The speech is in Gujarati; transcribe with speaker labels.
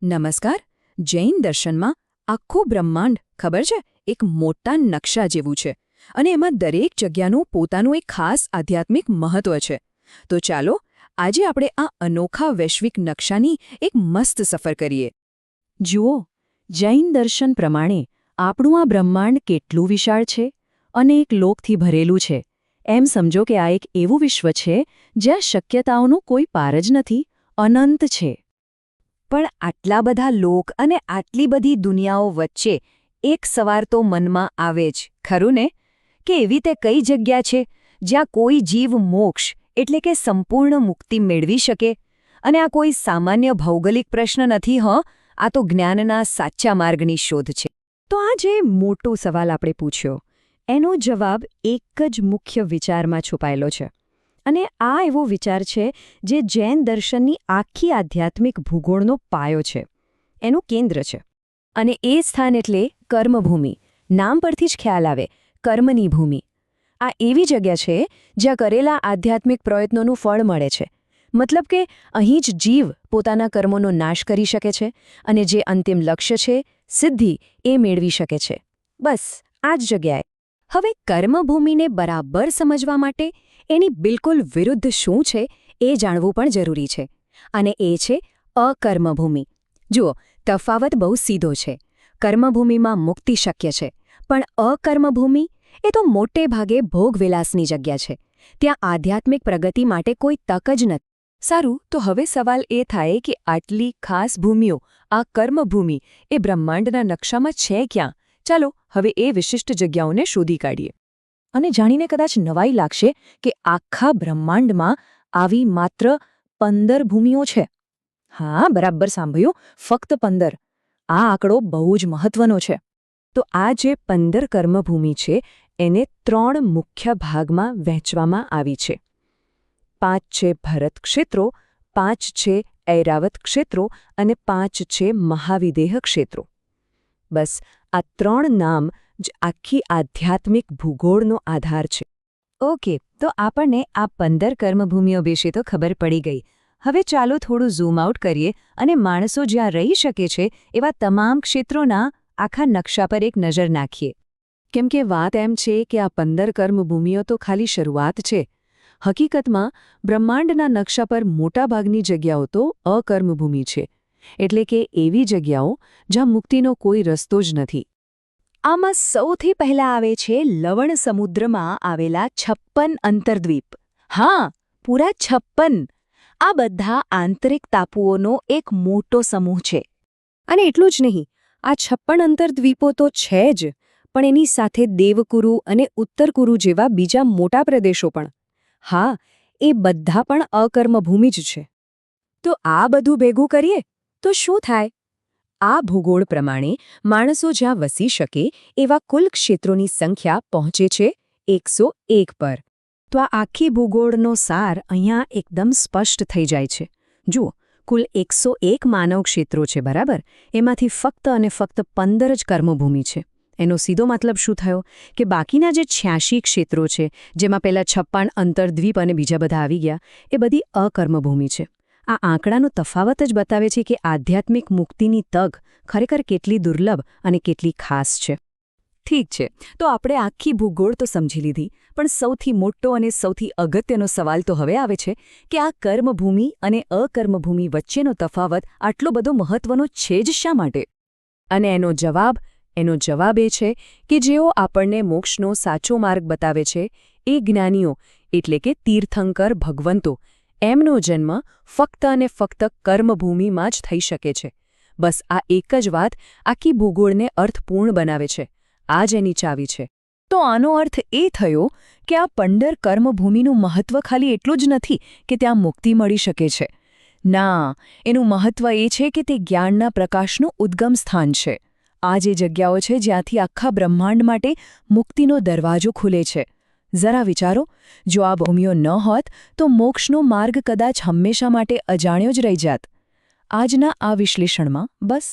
Speaker 1: નમસ્કાર. જૈન દર્શનમાં આખું બ્રહ્માંડ ખબર છે એક મોટા નકશા જેવું છે અને એમાં દરેક જગ્યાનું પોતાનું એક ખાસ આધ્યાત્મિક મહત્વ છે. તો ચાલો આજે આપણે આ અનોખા વૈશ્વિક નકશાની એક મસ્ત સફર કરીએ. જુઓ, જૈન દર્શન પ્રમાણે આપણું આ બ્રહ્માંડ કેટલું વિશાળ છે અને એક લોકથી ભરેલું છે. એમ સમજો કે આ એક એવું વિશ્વ છે જ્યાં શક્યતાઓનો કોઈ પાર જ નથી, અનંત છે. પણ આટલા બધા લોક અને આટલી બધી દુનિયાઓ વચ્ચે એક સવાલ તો મનમાં આવે જ, ખરું ને? કે એવી તે કઈ જગ્યા છે જ્યાં કોઈ જીવ મોક્ષ એટલે કે સંપૂર્ણ મુક્તિ મેળવી શકે? અને આ કોઈ સામાન્ય ભૌગોલિક પ્રશ્ન નથી, આ તો જ્ઞાનના સાચા માર્ગની શોધ છે. તો આ જે મોટો સવાલ આપણે પૂછ્યો, એનો જવાબ એક જ મુખ્ય વિચારમાં છુપાયેલો છે. અને આ એવો વિચાર છે જે જૈન દર્શનની આખી આધ્યાત્મિક ભૂગોળનો પાયો છે, એનું કેન્દ્ર છે. અને એ સ્થાન એટલે કર્મભૂમિ. નામ પરથી જ ખ્યાલ આવે, કર્મની ભૂમિ. આ એવી જગ્યા છે જ્યાં કરેલા આધ્યાત્મિક પ્રયત્નોનું ફળ મળે છે. મતલબ કે અહીં જ જીવ પોતાના કર્મોનો નાશ કરી શકે છે અને જે અંતિમ લક્ષ્ય છે, સિદ્ધિ, એ મેળવી શકે છે. બસ આ જ જગ્યાએ. હવે કર્મભૂમિને બરાબર સમજવા માટે એની બિલકુલ વિરુદ્ધ શું છે એ જાણવું પણ જરૂરી છે. અને એ છે અકર્મભૂમિ. જુઓ, તફાવત બહુ સીધો છે. કર્મભૂમિમાં મુક્તિ શક્ય છે, પણ અકર્મભૂમિ એ તો મોટે ભાગે ભોગવિલાસની જગ્યા છે. ત્યાં આધ્યાત્મિક પ્રગતિ માટે કોઈ તક જ નથી. સારું, તો હવે સવાલ એ થાય કે આટલી ખાસ ભૂમિઓ, આ કર્મભૂમિ, એ બ્રહ્માંડના નકશામાં છે ક્યાં? ચાલો હવે એ વિશિષ્ટ જગ્યાઓને શોધી કાઢીએ. અને જાણીને કદાચ નવાઈ લાગશે કે આખા બ્રહ્માંડમાં આવી માત્ર 15 ભૂમિઓ છે. હા, બરાબર સાંભળ્યું, ફક્ત 15. આ આંકડો બહુ જ મહત્વનો છે. તો આ જે 15 કર્મભૂમિ છે એને 3 મુખ્ય ભાગમાં વહેંચવામાં આવી છે. 5 છે ભરત ક્ષેત્રો, 5 છે ઐરાવત ક્ષેત્રો અને 5 છે મહાવિદેહ ક્ષેત્રો. બસ આ 3 નામ જ આખી આધ્યાત્મિક ભૂગોળનો આધાર છે. ઓકે, તો આપણને આ 15 કર્મભૂમિઓ વિશે તો ખબર પડી ગઈ. હવે ચાલો થોડું ઝૂમ આઉટ કરીએ અને માણસો જ્યાં રહી શકે છે એવા તમામ ક્ષેત્રોના આખા નકશા પર એક નજર નાખીએ. કેમ કે વાત એમ છે કે આ 15 કર્મભૂમિઓ તો ખાલી શરૂઆત છે. હકીકતમાં બ્રહ્માંડના નકશા પર મોટાભાગની જગ્યાઓ તો અકર્મભૂમિ છે, એટલે કે એવી જગ્યાઓ જ્યાં મુક્તિનો કોઈ રસ્તો જ નથી. આમાં સૌથી પહેલા આવે છે લવણ સમુદ્રમાં આવેલા 56 અંતર્દ્વીપ. હા, પૂરા 56. આ બધા આંતરિક ટાપુઓનો એક મોટો સમૂહ છે. અને એટલું જ નહીં, આ 56 અંતર્દ્વીપો તો છે જ, પણ એની સાથે દેવકુરુ અને ઉત્તરકુરુ જેવા બીજા મોટા પ્રદેશો પણ. હા, એ બધા પણ અકર્મભૂમિ જ છે. તો આ બધું ભેગું કરીએ તો શું થાય? આ ભૂગોળ પ્રમાણે માણસો જ્યાં વસી શકે એવા કુલ ક્ષેત્રોની સંખ્યા પહોંચે છે 101 પર. તો આ આખી ભૂગોળનો સાર અહીંયા એકદમ સ્પષ્ટ થઈ જાય છે. જુઓ, કુલ 101 માનવ ક્ષેત્રો છે, બરાબર? એમાંથી ફક્ત અને ફક્ત 15 જ કર્મભૂમિ છે. એનો સીધો મતલબ શું થયો કે બાકીના જે 86 ક્ષેત્રો છે, જેમાં પેલા 56 અંતર્દ્વીપ અને બીજા બધા આવી ગયા, એ બધી અકર્મભૂમિ છે. આ આંકડાનો તફાવત જ બતાવે છે કે આધ્યાત્મિક મુક્તિની તક ખરેખર કેટલી દુર્લભ અને કેટલી ખાસ છે. ઠીક છે, તો આપણે આખી ભૂગોળ તો સમજી લીધી, પણ સૌથી મોટો અને સૌથી અગત્યનો સવાલ તો હવે આવે છે કે આ કર્મભૂમિ અને અકર્મભૂમિ વચ્ચેનો તફાવત આટલો બધો મહત્વનો છે જ શા માટે? અને એનો જવાબ એ છે કે જેઓ આપણને મોક્ષનો સાચો માર્ગ બતાવે છે, એ જ્ઞાનીઓ એટલે કે તીર્થંકર ભગવંતો, એમનો જન્મ ફક્ત અને ફક્ત કર્મભૂમિમાં જ થઈ શકે છે. બસ આ એક જ વાત આખી ભૂગોળને અર્થપૂર્ણ બનાવે છે. આ જ એની ચાવી છે. તો આનો અર્થ એ થયો કે આ 15 કર્મભૂમિનું મહત્વ ખાલી એટલું જ નથી કે ત્યાં મુક્તિ મળી શકે છે. ના, એનું મહત્વ એ છે કે તે જ્ઞાનના પ્રકાશનું ઉદ્ગમ સ્થાન છે. આ જે જગ્યાઓ છે જ્યાંથી આખા બ્રહ્માંડ માટે મુક્તિનો દરવાજો ખુલે છે. જરા વિચારો, જો આ ભૂમિઓ ન હોત તો મોક્ષનો માર્ગ કદાચ હંમેશા માટે અજાણ્યો જ રહી જાત. આજના આ વિશ્લેષણમાં બસ